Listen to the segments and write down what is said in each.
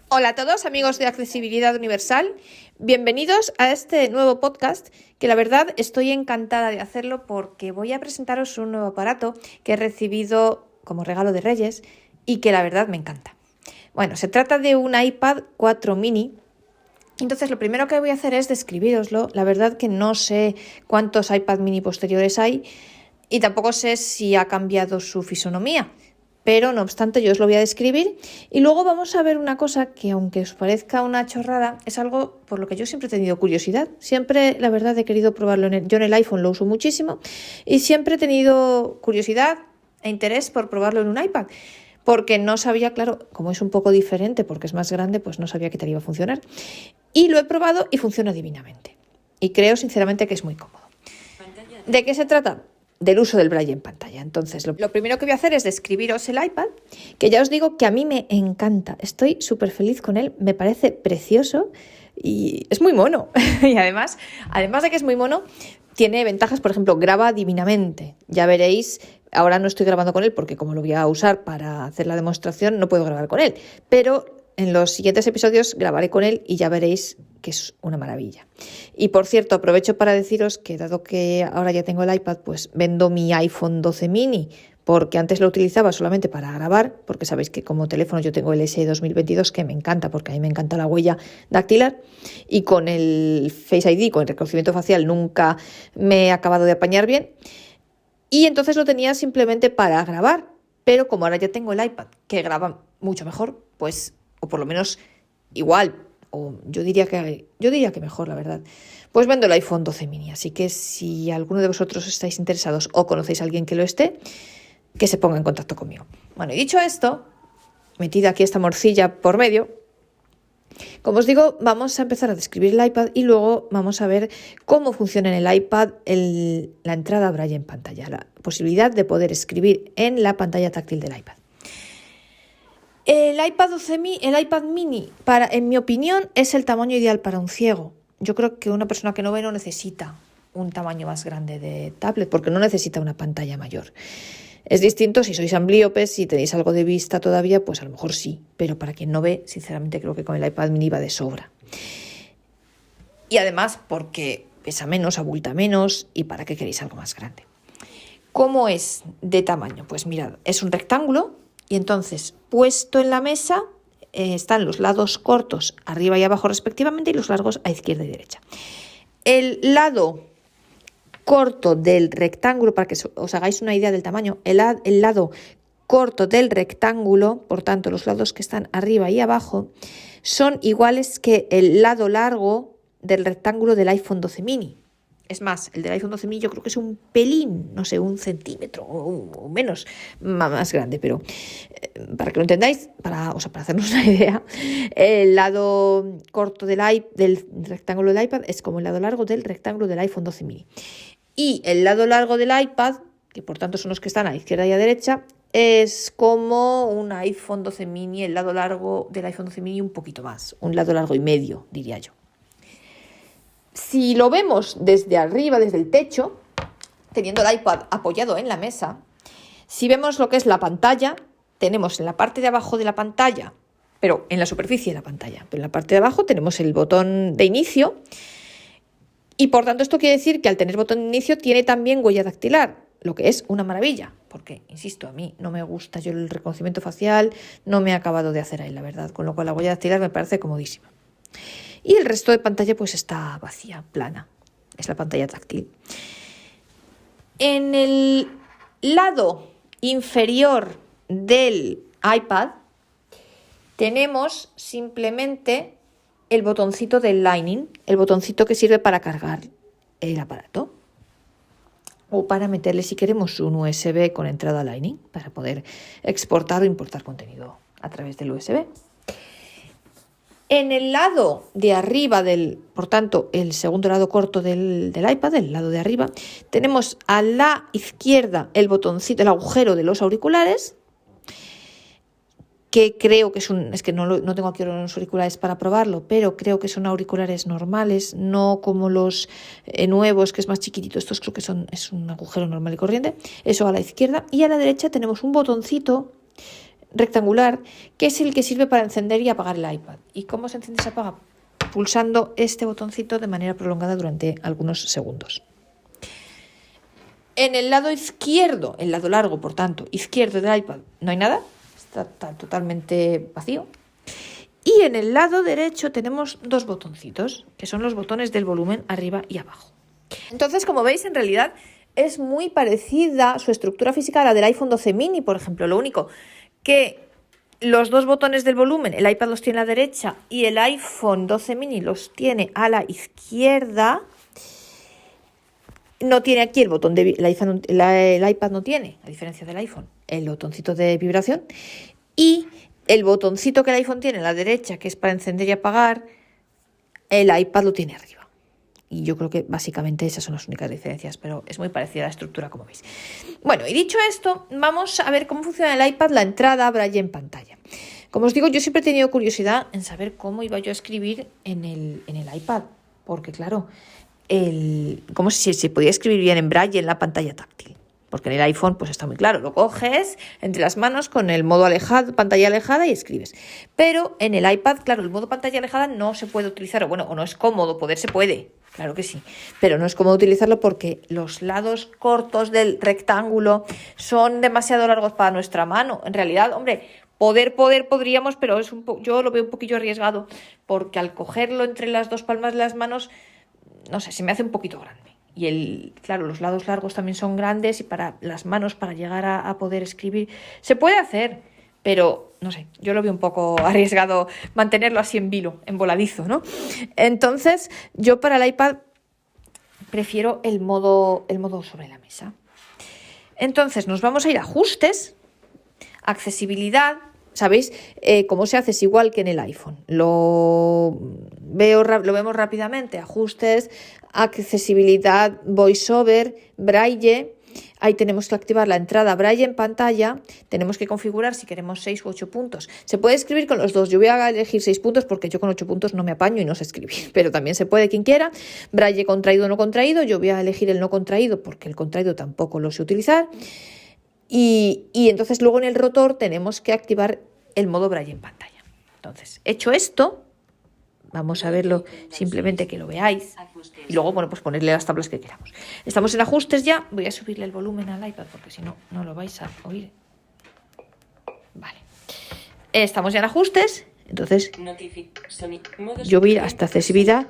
Hola a todos, amigos de Accesibilidad Universal. Bienvenidos a este nuevo podcast, que la verdad estoy encantada de hacerlo porque voy a presentaros un nuevo aparato que he recibido como regalo de Reyes y que la verdad me encanta. Bueno, se trata de un iPad 4 mini. Entonces lo primero que voy a hacer es describiroslo. La verdad que no sé cuántos iPad mini posteriores hay y tampoco sé si ha cambiado su fisonomía. Pero no obstante yo os lo voy a describir y luego vamos a ver una cosa que, aunque os parezca una chorrada, es algo por lo que yo siempre he tenido curiosidad. Siempre, la verdad, he querido probarlo. Yo en el iPhone lo uso muchísimo y siempre he tenido curiosidad e interés por probarlo en un iPad. Porque no sabía, claro, como es un poco diferente, porque es más grande, pues no sabía qué tal iba a funcionar. Y lo he probado y funciona divinamente. Y creo sinceramente que es muy cómodo. ¿De qué se trata? Del uso del braille en pantalla. Entonces, lo primero que voy a hacer es describiros el iPad, que ya os digo que a mí me encanta. Estoy súper feliz con él, me parece precioso y es muy mono. Y además de que es muy mono, tiene ventajas. Por ejemplo, graba divinamente. Ya veréis, ahora no estoy grabando con él porque como lo voy a usar para hacer la demostración, no puedo grabar con él. Pero en los siguientes episodios grabaré con él y ya veréis que es una maravilla. Y por cierto, aprovecho para deciros que, dado que ahora ya tengo el iPad, pues vendo mi iPhone 12 mini, porque antes lo utilizaba solamente para grabar, porque sabéis que como teléfono yo tengo el SE 2022, que me encanta, porque a mí me encanta la huella dactilar, y con el Face ID, con el reconocimiento facial, nunca me he acabado de apañar bien, y entonces lo tenía simplemente para grabar, pero como ahora ya tengo el iPad, que graba mucho mejor, pues, o por lo menos igual, o yo diría que mejor, la verdad, pues vendo el iPhone 12 mini. Así que si alguno de vosotros estáis interesados o conocéis a alguien que lo esté, que se ponga en contacto conmigo. Bueno, y dicho esto, metida aquí esta morcilla por medio, como os digo, vamos a empezar a describir el iPad y luego vamos a ver cómo funciona en el iPad la entrada braille en pantalla, la posibilidad de poder escribir en la pantalla táctil del iPad. El iPad mini, en mi opinión, es el tamaño ideal para un ciego. Yo creo que una persona que no ve no necesita un tamaño más grande de tablet, porque no necesita una pantalla mayor. Es distinto si sois ambliopes, si tenéis algo de vista todavía, pues a lo mejor sí, pero para quien no ve, sinceramente creo que con el iPad mini va de sobra. Y además porque pesa menos, abulta menos, y para qué queréis algo más grande. ¿Cómo es de tamaño? Pues mirad, es un rectángulo. Y entonces, puesto en la mesa, están los lados cortos arriba y abajo respectivamente y los largos a izquierda y derecha. El lado corto del rectángulo, para que os hagáis una idea del tamaño, el lado corto del rectángulo, por tanto los lados que están arriba y abajo, son iguales que el lado largo del rectángulo del iPhone 12 mini. Es más, el del iPhone 12 mini yo creo que es un pelín, no sé, 1 centímetro o menos más grande, pero para que lo entendáis, para hacernos una idea, el lado corto del rectángulo del iPad es como el lado largo del rectángulo del iPhone 12 mini. Y el lado largo del iPad, que por tanto son los que están a izquierda y a derecha, es como un iPhone 12 mini, el lado largo del iPhone 12 mini un poquito más, un lado largo y medio, diría yo. Si lo vemos desde arriba, desde el techo, teniendo el iPad apoyado en la mesa, si vemos lo que es la pantalla, tenemos en la parte de abajo de la pantalla, pero en la superficie de la pantalla, pero en la parte de abajo tenemos el botón de inicio y por tanto esto quiere decir que al tener botón de inicio tiene también huella dactilar, lo que es una maravilla, porque, insisto, a mí no me gusta, yo el reconocimiento facial no me he acabado de hacer ahí, la verdad, con lo cual la huella dactilar me parece comodísima. Y el resto de pantalla pues está vacía, plana. Es la pantalla táctil. En el lado inferior del iPad tenemos simplemente el botoncito del Lightning, el botoncito que sirve para cargar el aparato o para meterle, si queremos, un USB con entrada Lightning para poder exportar o importar contenido a través del USB. En el lado de arriba por tanto, el segundo lado corto del iPad, el lado de arriba, tenemos a la izquierda el botoncito, el agujero de los auriculares, que creo que es que no tengo aquí los auriculares para probarlo, pero creo que son auriculares normales, no como los nuevos, que es más chiquitito. Estos creo que es un agujero normal y corriente. Eso a la izquierda. Y a la derecha tenemos un botoncito rectangular, que es el que sirve para encender y apagar el iPad. ¿Y cómo se enciende y se apaga? Pulsando este botoncito de manera prolongada durante algunos segundos. En el lado izquierdo, el lado largo, por tanto, izquierdo del iPad, no hay nada, está totalmente vacío. Y en el lado derecho tenemos dos botoncitos, que son los botones del volumen arriba y abajo. Entonces, como veis, en realidad es muy parecida su estructura física a la del iPhone 12 mini, por ejemplo. Lo único que los dos botones del volumen, el iPad los tiene a la derecha y el iPhone 12 mini los tiene a la izquierda. No tiene aquí el botón de el iPad no tiene, a diferencia del iPhone, el botoncito de vibración, y el botoncito que el iPhone tiene a la derecha, que es para encender y apagar, el iPad lo tiene arriba. Y yo creo que básicamente esas son las únicas diferencias, pero es muy parecida a la estructura, como veis. Bueno, y dicho esto, vamos a ver cómo funciona el iPad, la entrada Braille en pantalla. Como os digo, yo siempre he tenido curiosidad en saber cómo iba yo a escribir en el iPad, porque claro, cómo se podía escribir bien en Braille en la pantalla táctil. Porque en el iPhone pues está muy claro, lo coges entre las manos con el modo alejado, pantalla alejada y escribes. Pero en el iPad, claro, el modo pantalla alejada no se puede utilizar, o no es cómodo, se puede, claro que sí, pero no es cómodo utilizarlo porque los lados cortos del rectángulo son demasiado largos para nuestra mano. En realidad, hombre, podríamos, pero yo lo veo un poquillo arriesgado, porque al cogerlo entre las dos palmas de las manos, no sé, se me hace un poquito grande. Y claro, los lados largos también son grandes y para las manos, para llegar a poder escribir, se puede hacer, pero no sé, yo lo veo un poco arriesgado mantenerlo así en vilo, en voladizo, ¿no? Entonces, yo para el iPad prefiero el modo sobre la mesa. Entonces, nos vamos a ir a ajustes, accesibilidad. ¿Sabéis? Cómo se hace es igual que en el iPhone. Lo vemos rápidamente. Ajustes, accesibilidad, VoiceOver, Braille. Ahí tenemos que activar la entrada Braille en pantalla. Tenemos que configurar si queremos 6 u 8 puntos. Se puede escribir con los dos. Yo voy a elegir 6 puntos porque yo con 8 puntos no me apaño y no sé escribir. Pero también se puede quien quiera. Braille contraído o no contraído. Yo voy a elegir el no contraído porque el contraído tampoco lo sé utilizar. Y entonces luego en el rotor tenemos que activar el modo Braille en pantalla. Entonces, hecho esto, vamos a verlo simplemente que lo veáis. Y luego, bueno, pues ponerle las tablas que queramos. Estamos en ajustes ya. Voy a subirle el volumen al iPad porque si no, no lo vais a oír. Vale. Estamos ya en ajustes. Entonces, yo voy a ir hasta accesibilidad.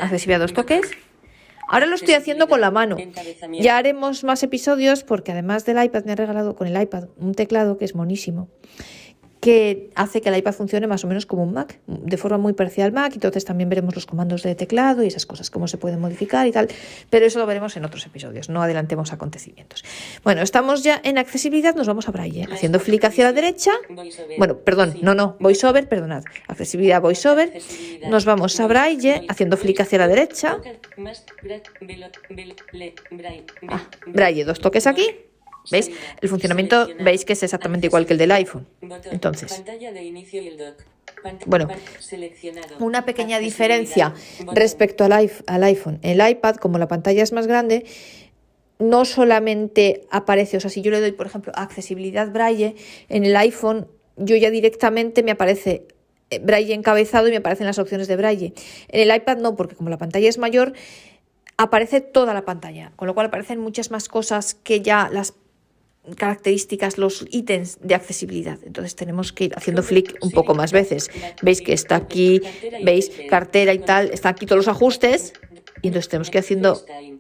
Accesibilidad 2 toques. Ahora lo estoy haciendo con la mano. Ya haremos más episodios porque además del iPad me ha regalado con el iPad un teclado que es monísimo, que hace que el iPad funcione más o menos como un Mac, de forma muy parecida al Mac. Entonces también veremos los comandos de teclado y esas cosas, cómo se pueden modificar y tal, pero eso lo veremos en otros episodios, no adelantemos acontecimientos. Bueno, estamos ya en accesibilidad, nos vamos a Braille, haciendo flick hacia la derecha, VoiceOver, perdonad, accesibilidad VoiceOver, nos vamos a Braille, haciendo flick hacia la derecha, Braille, 2 toques aquí. ¿Veis? El funcionamiento veis que es exactamente igual que el del iPhone. Entonces, bueno, una pequeña diferencia respecto al iPhone. En el iPad, como la pantalla es más grande, no solamente aparece, o sea, si yo le doy, por ejemplo, accesibilidad Braille, en el iPhone yo ya directamente me aparece Braille encabezado y me aparecen las opciones de Braille. En el iPad no, porque como la pantalla es mayor, aparece toda la pantalla, con lo cual aparecen muchas más cosas que ya las características, los ítems de accesibilidad. Entonces tenemos que ir haciendo flick un poco más veces. Veis que está aquí, veis cartera y tal, están aquí todos los ajustes y entonces tenemos que ir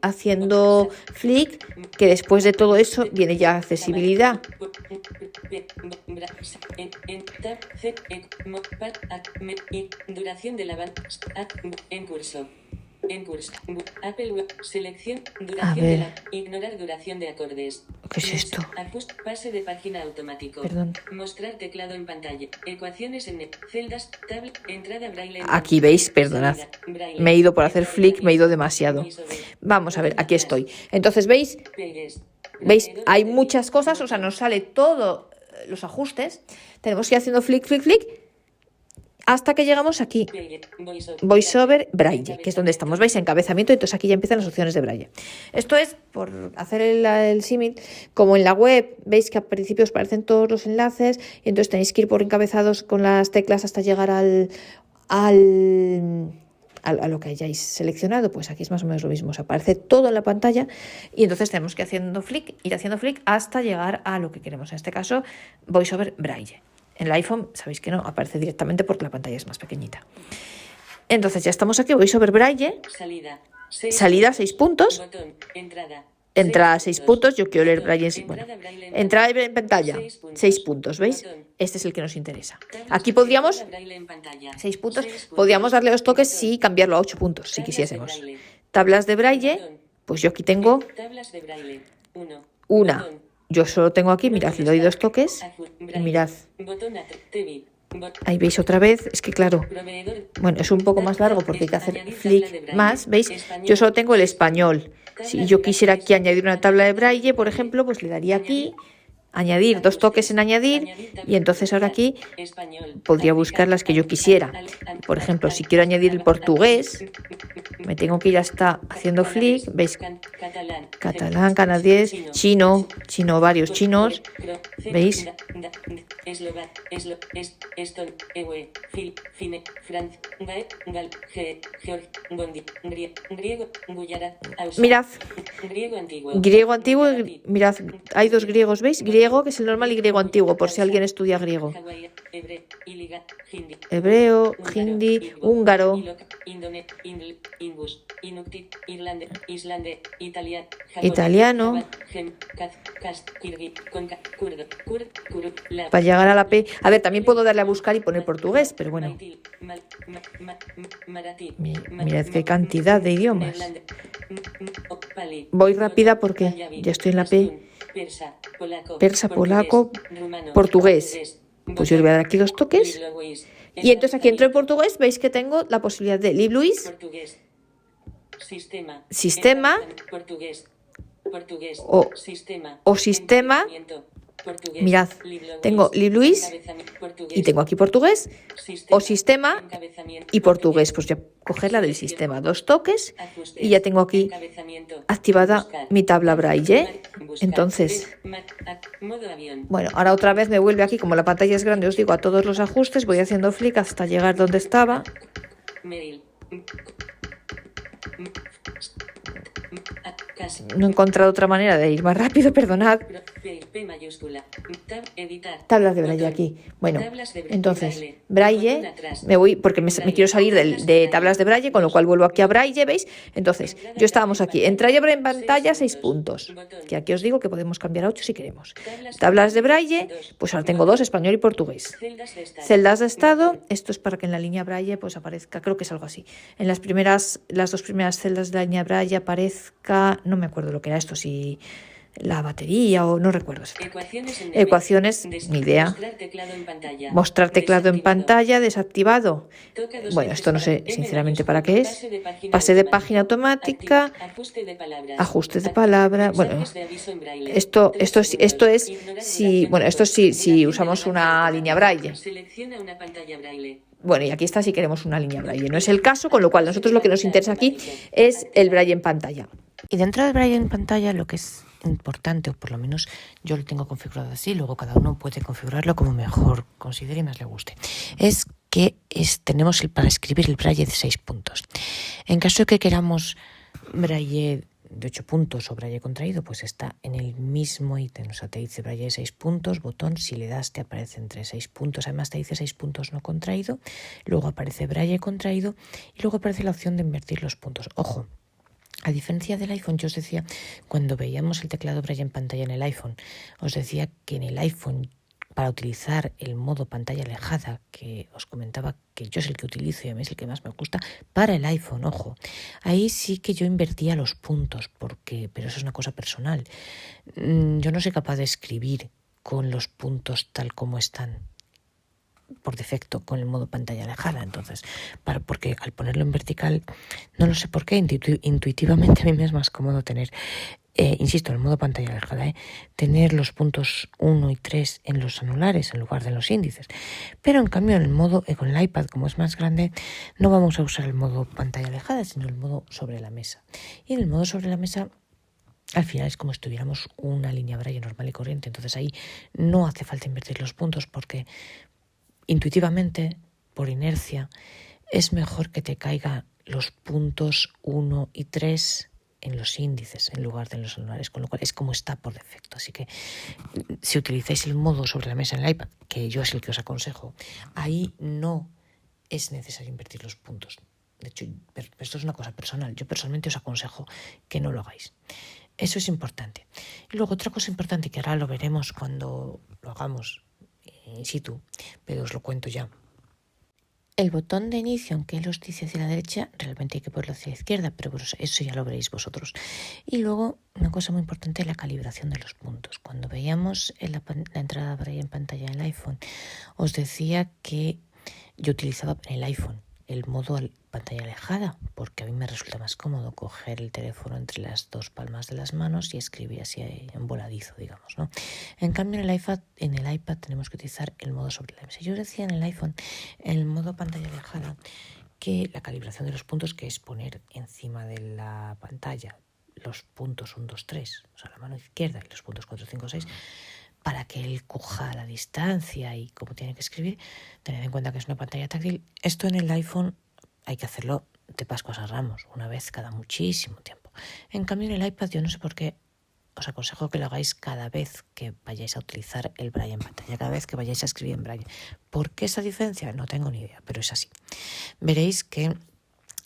haciendo flick, que después de todo eso viene ya accesibilidad. Duración de la banda en curso. En curso. Apple selección duración de la ignorar duración de acordes. ¿Qué es esto? Pase de página automático. Perdón. Mostrar teclado en pantalla. Ecuaciones en celdas, tablet, entrada Braille. Aquí veis, perdonad. Me he ido por hacer flick, me he ido demasiado. Vamos a ver, aquí estoy. Entonces, ¿veis? Hay muchas cosas, o sea, nos sale todo los ajustes. Tenemos que ir haciendo flick, flick, flick. hasta que llegamos aquí, VoiceOver Braille, que es donde estamos, ¿veis? Encabezamiento, entonces aquí ya empiezan las opciones de Braille. Esto es, por hacer el símil, como en la web, veis que al principio os aparecen todos los enlaces y entonces tenéis que ir por encabezados con las teclas hasta llegar a lo que hayáis seleccionado, pues aquí es más o menos lo mismo, os aparece todo en la pantalla y entonces tenemos que ir haciendo flick hasta llegar a lo que queremos, en este caso VoiceOver Braille. En el iPhone sabéis que no, aparece directamente porque la pantalla es más pequeñita. Entonces ya estamos aquí, VoiceOver Braille, salida 6 puntos, entrada 6 puntos, yo quiero leer Braille, bueno, entrada en pantalla 6 puntos, ¿veis? Este es el que nos interesa. Aquí podríamos, 6 puntos, podríamos darle los toques y cambiarlo a 8 puntos, si quisiésemos. Tablas de Braille, pues yo aquí tengo una. Yo solo tengo aquí, mirad, le doy 2 toques y mirad. Ahí veis otra vez, es que claro, bueno, es un poco más largo porque hay que hacer flick más, ¿veis? Yo solo tengo el español. Si yo quisiera aquí añadir una tabla de Braille, por ejemplo, pues le daría aquí, añadir, 2 toques en añadir y entonces ahora aquí podría buscar las que yo quisiera. Por ejemplo, si quiero añadir el portugués, me tengo que ir hasta haciendo flick, ¿veis? Catalán, canadiense, chino, varios chinos, ¿veis? Mirad, griego antiguo, mirad, hay 2 griegos, ¿veis? Griego, que es el normal, y griego antiguo, por si alguien estudia griego. Hebreo, hindi, húngaro, italiano. Para llegar a la P. A ver, también puedo darle a buscar y poner portugués, pero bueno. Mirad qué cantidad de idiomas. Voy rápida porque ya estoy en la P. Persa, polaco, portugués. Pues yo le voy a dar aquí 2 toques. Y entonces aquí entro en portugués, veis que tengo la posibilidad de LibLuis, sistema o sistema. Mirad, tengo LibLuis y tengo aquí portugués o sistema y portugués. Pues ya coger la del sistema, 2 toques y ya tengo aquí activada mi tabla Braille. Entonces, bueno, ahora otra vez me vuelve aquí, como la pantalla es grande, os digo, a todos los ajustes, voy haciendo flick hasta llegar donde estaba. No he encontrado otra manera de ir más rápido, perdonad. Tablas de Braille aquí. Bueno, entonces, Braille, me voy porque me quiero salir de tablas de Braille, con lo cual vuelvo aquí a Braille, ¿veis? Entonces, yo estábamos aquí. Entrar en pantalla 6 puntos, que aquí os digo que podemos cambiar a 8 si queremos. Tablas de Braille, pues ahora tengo 2, español y portugués. Celdas de estado, esto es para que en la línea Braille pues aparezca, creo que es algo así. En las 2 primeras celdas de la línea Braille aparezca, no me acuerdo lo que era esto, si la batería o no recuerdo. Ecuaciones, ni idea. Mostrar teclado en pantalla, desactivado. Bueno, esto no sé sinceramente para qué es. Pase de página automática, ajuste de palabra. Bueno, esto es si usamos una línea Braille. Bueno, y aquí está si queremos una línea Braille. No es el caso, con lo cual nosotros lo que nos interesa aquí es el Braille en pantalla. Y dentro del Braille en pantalla lo que es importante, o por lo menos yo lo tengo configurado así, luego cada uno puede configurarlo como mejor considere y más le guste, es que tenemos para escribir el Braille de 6 puntos. En caso de que queramos Braille de 8 puntos o Braille contraído, pues está en el mismo ítem, o sea, te dice Braille de 6 puntos, botón, si le das te aparece entre 6 puntos, además te dice 6 puntos no contraído, luego aparece Braille contraído y luego aparece la opción de invertir los puntos. Ojo, a diferencia del iPhone, yo os decía, cuando veíamos el teclado Braille en pantalla en el iPhone, os decía que en el iPhone, para utilizar el modo pantalla alejada, que os comentaba que yo es el que utilizo y a mí es el que más me gusta, para el iPhone, ojo, ahí sí que yo invertía los puntos, pero eso es una cosa personal. Yo no soy capaz de escribir con los puntos tal como están por defecto con el modo pantalla alejada, entonces, porque al ponerlo en vertical, no lo sé por qué, intuitivamente a mí me es más cómodo tener insisto, en el modo pantalla alejada, tener los puntos 1 y 3 en los anulares en lugar de en los índices. Pero en cambio, en el modo, con el iPad, como es más grande, no vamos a usar el modo pantalla alejada, sino el modo sobre la mesa. Y en el modo sobre la mesa, al final es como si tuviéramos una línea braille normal y corriente. Entonces ahí no hace falta invertir los puntos porque intuitivamente, por inercia, es mejor que te caigan los puntos 1 y 3 en los índices en lugar de en los anulares, con lo cual es como está por defecto. Así que si utilizáis el modo sobre la mesa en el iPad, que yo es el que os aconsejo, ahí no es necesario invertir los puntos. De hecho, esto es una cosa personal. Yo personalmente os aconsejo que no lo hagáis. Eso es importante. Y luego otra cosa importante que ahora lo veremos cuando lo hagamos in situ, pero os lo cuento ya. El botón de inicio, aunque él os dice hacia la derecha, realmente hay que ponerlo hacia la izquierda, pero bueno, eso ya lo veréis vosotros. Y luego, una cosa muy importante, la calibración de los puntos. Cuando veíamos la entrada braille en pantalla en el iPhone, os decía que yo utilizaba en el iPhone el modo pantalla alejada, porque a mí me resulta más cómodo coger el teléfono entre las dos palmas de las manos y escribir así en voladizo, digamos, ¿no? En cambio, en el iPad tenemos que utilizar el modo sobre la mesa. Yo decía en el iPhone, en el modo pantalla alejada, que la calibración de los puntos, que es poner encima de la pantalla los puntos 1, 2, 3, o sea, la mano izquierda y los puntos 4, 5, 6, para que él coja la distancia y cómo tiene que escribir, tened en cuenta que es una pantalla táctil. Esto en el iPhone hay que hacerlo de Pascuas a Ramos, una vez cada muchísimo tiempo. En cambio, en el iPad yo no sé por qué os aconsejo que lo hagáis cada vez que vayáis a utilizar el braille en pantalla, cada vez que vayáis a escribir en braille. ¿Por qué esa diferencia? No tengo ni idea, pero es así. Veréis que,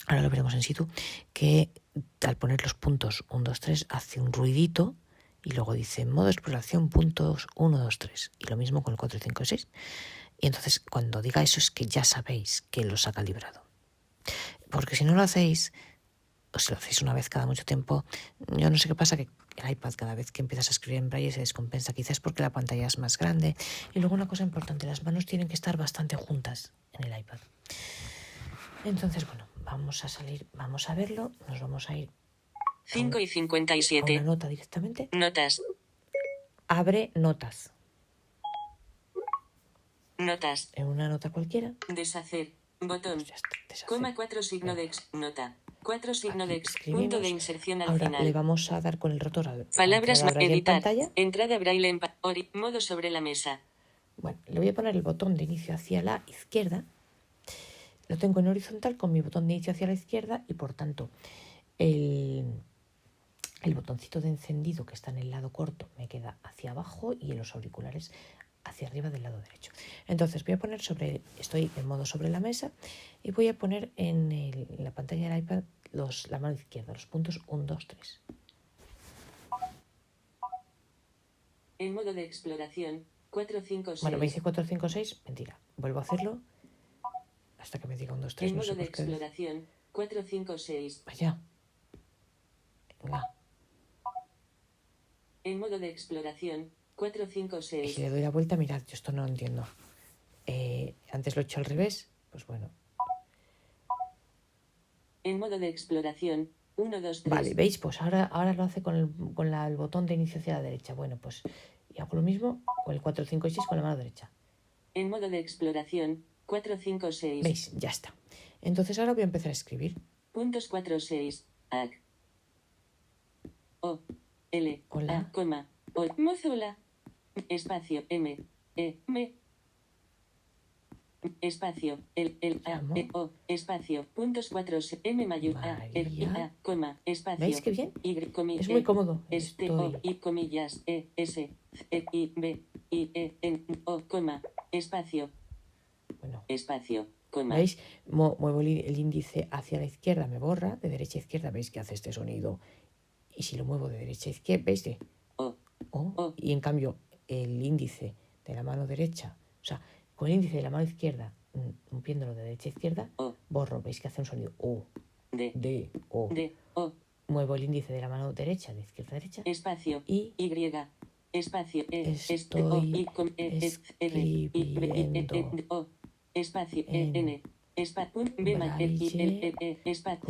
ahora lo veremos en situ, que al poner los puntos 1, 2, 3 hace un ruidito y luego dice modo exploración puntos 1, 2, 3. Y lo mismo con el 4, 5, 6. Y entonces cuando diga eso es que ya sabéis que los ha calibrado. Porque si no lo hacéis, o si lo hacéis una vez cada mucho tiempo, yo no sé qué pasa, que el iPad cada vez que empiezas a escribir en braille se descompensa, quizás porque la pantalla es más grande. Y luego una cosa importante, las manos tienen que estar bastante juntas en el iPad. Entonces, bueno, vamos a verlo, nos vamos a ir 5 y 57. a una nota directamente. Notas. Abre notas. Notas. En una nota cualquiera. Deshacer. Botón. Pues ya está, deshacer. Coma 4 signo de nota. 4 signo de escribimos. punto de inserción al Ahora final. le vamos a dar con el rotor a Palabras más editar. pantalla. Entrada braille en modo sobre la mesa. Bueno, le voy a poner el botón de inicio hacia la izquierda. Lo tengo en horizontal con mi botón de inicio hacia la izquierda y por tanto el botoncito de encendido que está en el lado corto me queda hacia abajo y en los auriculares hacia arriba del lado derecho. Entonces voy a poner estoy en modo sobre la mesa y voy a poner en la pantalla del iPad la mano izquierda, los puntos 1, 2, 3. En modo de exploración, 4, 5, 6. Bueno, me dice 4, 5, 6, mentira. Vuelvo a hacerlo hasta que me diga 1, 2, 3. En no modo sé de por qué. exploración, 4, 5, 6. Vaya. Venga. En modo de exploración, 4, 5, Y 6. si le doy la vuelta, mirad, yo esto no lo entiendo. Antes lo he hecho al revés, pues bueno. En modo de exploración, 1, 2, 3. Vale, ¿veis? Pues ahora lo hace con el botón de inicio hacia la derecha. Bueno, pues y hago lo mismo con el 4, 5 y 6 con la mano derecha. En modo de exploración, 4, 5, 6. ¿Veis? Ya está. Entonces ahora voy a empezar a escribir. Puntos 4, 6. AC. O. L. Hola. A, coma. O. Mozola. Espacio. M. E. M. Espacio. El A. Llamo. E. O. Espacio. Puntos 4, M mayúscula. A. E. A. Coma. Espacio. ¿Veis qué bien? Y. Es muy cómodo. Este. O. Y. Comillas. E. S. E. I. B. I. E. N. O. Coma. Espacio. Bueno. Espacio. Coma. ¿Veis? Muevo el índice hacia la izquierda, me borra. De derecha a izquierda, ¿veis que hace este sonido? Y si lo muevo de derecha a izquierda, ¿veis? O. Y en cambio, el índice de la mano derecha, o sea, con el índice de la mano izquierda, moviéndolo de derecha a izquierda, borro. ¿Veis que hace un sonido? O. D. O. D. O. Muevo el índice de la mano derecha, de izquierda a derecha. Espacio. Y. Espacio. Estoy escribiendo O. Espacio. en N. Espacio. B. braille Espacio.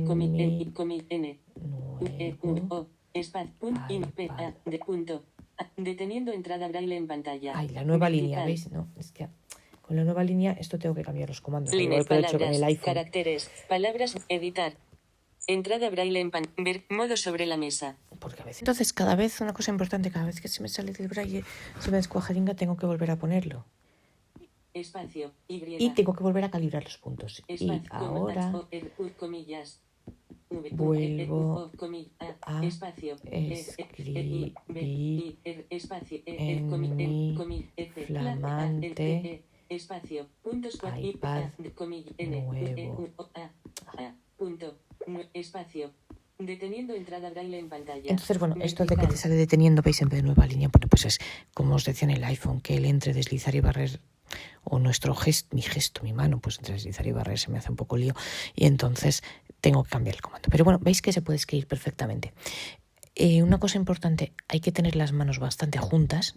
con mi N. nuevo Deteniendo entrada braille en pantalla. Ay, la nueva línea, Vertical. ¿veis? No, es que con la nueva línea esto tengo que cambiar los comandos. Al Líneas, igual que lo he hecho con palabras, el iPhone. caracteres, palabras, editar. Entrada braille en ver modo sobre la mesa. Porque a veces. Entonces, cada vez, una cosa importante, cada vez que se me sale del braille, se me descuajaringa, tengo que volver a ponerlo. Espacio, Y tengo que volver a calibrar los puntos. Y ahora comillas. vuelvo a espacio, escribir en mi flamante espacio, puntos, iPad nuevo. Espacio, deteniendo entrada braille en pantalla. Entonces, bueno, esto de que te sale deteniendo, veis, en vez de nueva línea, bueno, pues es como os decía en el iPhone, que el entre deslizar y barrer, o nuestro gesto, mi mano, pues entre deslizar y barrer se me hace un poco lío, y entonces tengo que cambiar el comando. Pero bueno, veis que se puede escribir perfectamente. Una cosa importante, hay que tener las manos bastante juntas.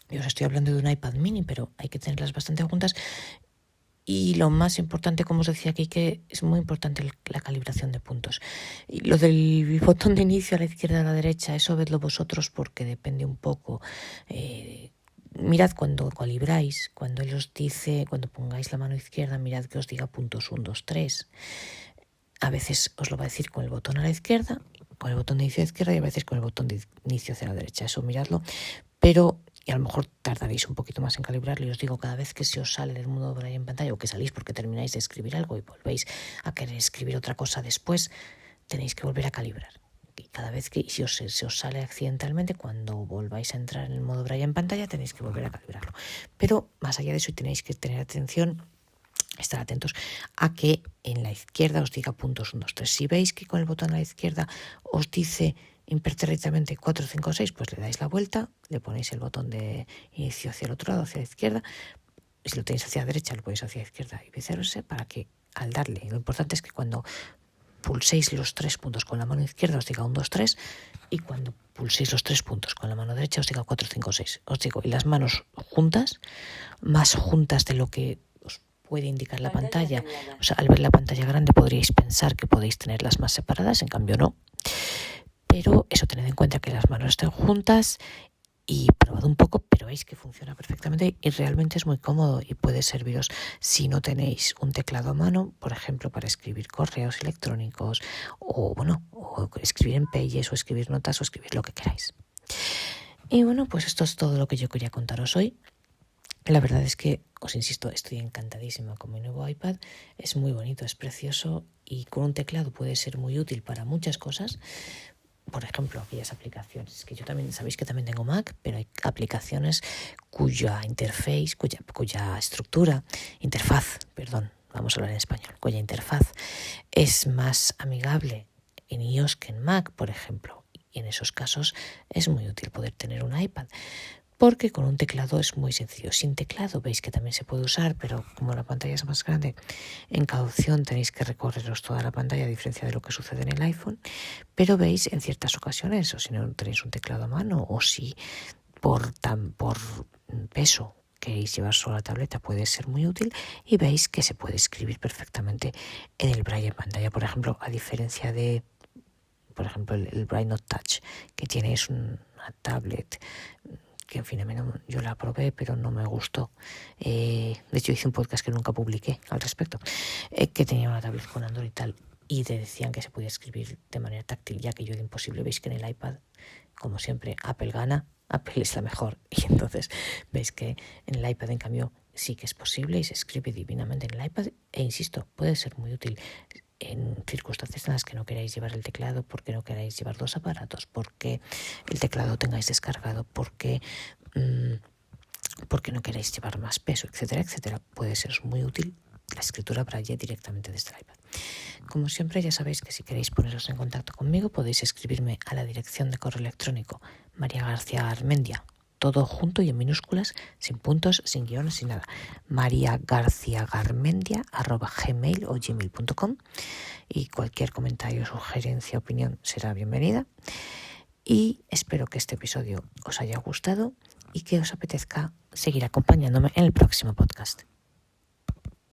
Yo os estoy hablando de un iPad mini, pero hay que tenerlas bastante juntas. Y lo más importante, como os decía aquí, que es muy importante la calibración de puntos. Y lo del botón de inicio a la izquierda o a la derecha, eso vedlo vosotros porque depende un poco. Mirad cuando calibráis, cuando él os dice, cuando pongáis la mano izquierda, mirad que os diga puntos 1, 2, 3. A veces os lo va a decir con el botón a la izquierda, con el botón de inicio a la izquierda y a veces con el botón de inicio hacia la derecha. Eso miradlo. Pero, y a lo mejor tardaréis un poquito más en calibrarlo, y os digo, cada vez que se os sale del modo braille en pantalla o que salís porque termináis de escribir algo y volvéis a querer escribir otra cosa después, tenéis que volver a calibrar. Y cada vez que se os sale accidentalmente, cuando volváis a entrar en el modo braille en pantalla, tenéis que volver a calibrarlo. Pero más allá de eso, tenéis que tener atención, estar atentos a que en la izquierda os diga puntos 1, 2, 3. Si veis que con el botón a la izquierda os dice impertérritamente 4, 5, 6, pues le dais la vuelta, le ponéis el botón de inicio hacia el otro lado, hacia la izquierda. Si lo tenéis hacia la derecha, lo ponéis hacia la izquierda y viceversa, para que al darle, lo importante es que cuando pulséis los 3 puntos con la mano izquierda os diga 1, 2, 3, y cuando pulséis los 3 puntos con la mano derecha os diga 4, 5, 6. Os digo, y las manos juntas, más juntas de lo que os puede indicar la pantalla. O sea, al ver la pantalla grande podríais pensar que podéis tenerlas más separadas, en cambio no. Pero eso, tened en cuenta que las manos estén juntas, y probad un poco, pero veis que funciona perfectamente y realmente es muy cómodo y puede serviros si no tenéis un teclado a mano, por ejemplo, para escribir correos electrónicos o escribir en Pages o escribir notas o escribir lo que queráis. Y bueno, pues esto es todo lo que yo quería contaros hoy. La verdad es que, os insisto, estoy encantadísima con mi nuevo iPad. Es muy bonito, es precioso y con un teclado puede ser muy útil para muchas cosas. Por ejemplo, aquellas aplicaciones que yo también, sabéis que también tengo Mac, pero hay aplicaciones cuya cuya interfaz es más amigable en iOS que en Mac, por ejemplo. Y en esos casos es muy útil poder tener un iPad, porque con un teclado es muy sencillo. Sin teclado veis que también se puede usar, pero como la pantalla es más grande, en cada opción tenéis que recorreros toda la pantalla, a diferencia de lo que sucede en el iPhone. Pero veis, en ciertas ocasiones, o si no tenéis un teclado a mano, o si por peso queréis llevar solo la tableta, puede ser muy útil, y veis que se puede escribir perfectamente en el braille en pantalla. Por ejemplo, a diferencia de, por ejemplo, el Braille Note Touch, que tienes una tablet que en fin, yo la probé, pero no me gustó. De hecho, hice un podcast que nunca publiqué al respecto, que tenía una tablet con Android y tal, y te decían que se podía escribir de manera táctil, ya que yo era imposible. Veis que en el iPad, como siempre, Apple gana, Apple es la mejor, y entonces veis que en el iPad, en cambio, sí que es posible y se escribe divinamente en el iPad, e insisto, puede ser muy útil en circunstancias en las que no queráis llevar el teclado, porque no queráis llevar dos aparatos, porque el teclado tengáis descargado, porque no queráis llevar más peso, etcétera, etcétera. Puede ser muy útil la escritura braille directamente desde el iPad. Como siempre, ya sabéis que si queréis poneros en contacto conmigo, podéis escribirme a la dirección de correo electrónico María García Garmendia, todo junto y en minúsculas, sin puntos, sin guiones, sin nada. mariagarciagarmendia@gmail o gmail.com, y cualquier comentario, sugerencia, opinión será bienvenida. Y espero que este episodio os haya gustado y que os apetezca seguir acompañándome en el próximo podcast.